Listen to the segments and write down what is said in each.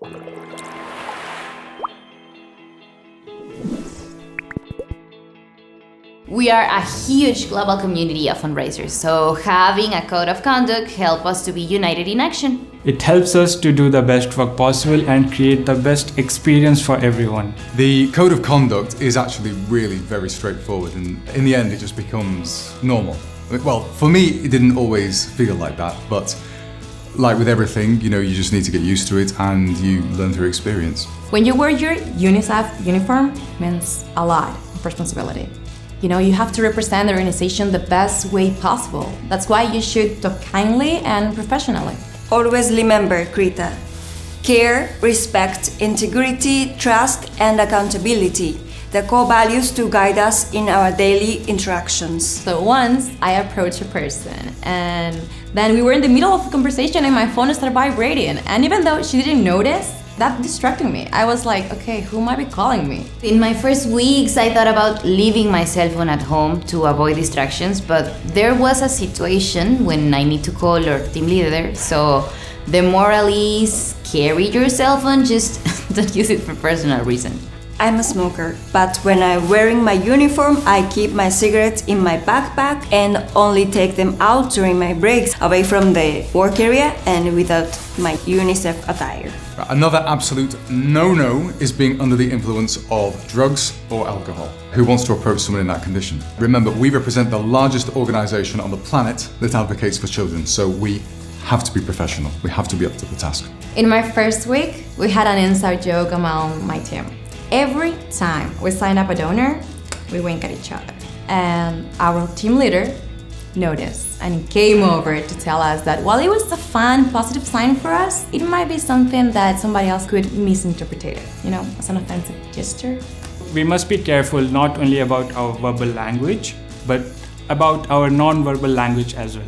We are a huge global community of fundraisers, so having a code of conduct helps us to be united in action. It helps us to do the best work possible and create the best experience for everyone. The code of conduct is actually really very straightforward, and in the end it just becomes normal. Well, for me it didn't always feel like that, but like with everything, you just need to get used to it and you learn through experience. When you wear your UNICEF uniform, it means a lot of responsibility. You have to represent the organization the best way possible. That's why you should talk kindly and professionally. Always remember, Krita. Care, respect, integrity, trust, and accountability. The core values to guide us in our daily interactions. So once I approached a person and then we were in the middle of a conversation and my phone started vibrating. And even though she didn't notice, that distracted me. I was like, okay, who might be calling me? In my first weeks, I thought about leaving my cell phone at home to avoid distractions, but there was a situation when I need to call our team leader, so the moral is carry your cell phone, just don't use it for personal reasons. I'm a smoker, but when I'm wearing my uniform, I keep my cigarettes in my backpack and only take them out during my breaks, away from the work area and without my UNICEF attire. Another absolute no-no is being under the influence of drugs or alcohol. Who wants to approach someone in that condition? Remember, we represent the largest organization on the planet that advocates for children, so we have to be professional. We have to be up to the task. In my first week, we had an inside joke among my team. Every time we signed up a donor, we wink at each other. And our team leader noticed and came over to tell us that while it was a fun, positive sign for us, it might be something that somebody else could misinterpret it, as an offensive gesture. We must be careful not only about our verbal language, but about our non-verbal language as well.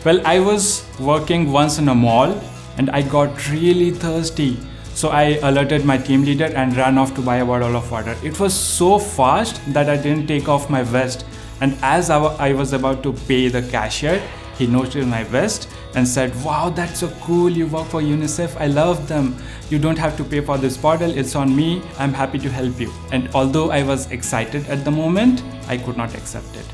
Well, I was working once in a mall and I got really thirsty. So I alerted my team leader and ran off to buy a bottle of water. It was so fast that I didn't take off my vest. And as I was about to pay the cashier, he noticed my vest and said, "Wow, that's so cool, you work for UNICEF, I love them. You don't have to pay for this bottle, it's on me, I'm happy to help you." And although I was excited at the moment, I could not accept it.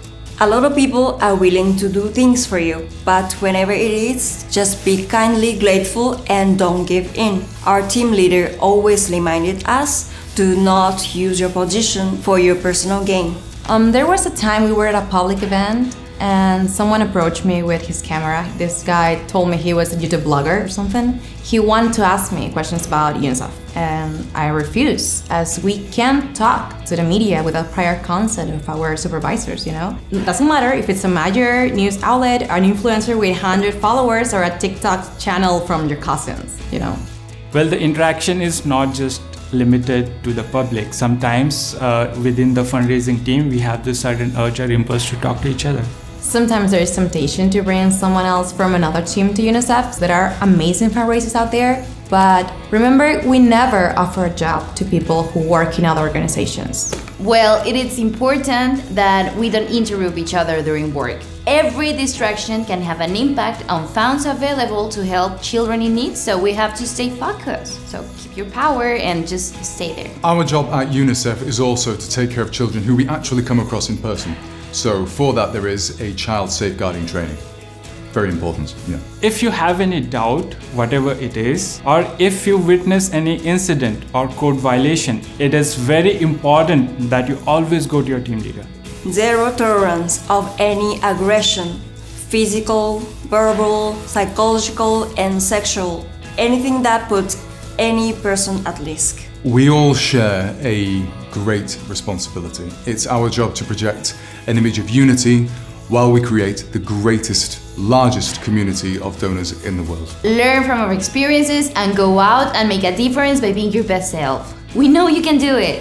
A lot of people are willing to do things for you, but whenever it is, just be kindly grateful and don't give in. Our team leader always reminded us to not use your position for your personal gain. There was a time we were at a public event and someone approached me with his camera. This guy told me he was a YouTube blogger or something. He wanted to ask me questions about UNICEF and I refused, as we can't talk to the media without prior consent of our supervisors, It doesn't matter if it's a major news outlet, an influencer with 100 followers, or a TikTok channel from your cousins, Well, the interaction is not just limited to the public. Sometimes within the fundraising team, we have this sudden urge or impulse to talk to each other. Sometimes there is temptation to bring someone else from another team to UNICEF. There are amazing fundraisers out there, but remember, we never offer a job to people who work in other organizations. Well, it is important that we don't interrupt each other during work. Every distraction can have an impact on funds available to help children in need, so we have to stay focused. So keep your power and just stay there. Our job at UNICEF is also to take care of children who we actually come across in person. So for that, there is a child safeguarding training. Very important, yeah. If you have any doubt, whatever it is, or if you witness any incident or code violation, it is very important that you always go to your team leader. Zero tolerance of any aggression, physical, verbal, psychological, and sexual. Anything that puts any person at risk. We all share a great responsibility. It's our job to project an image of unity while we create the greatest, largest community of donors in the world. Learn from our experiences and go out and make a difference by being your best self. We know you can do it.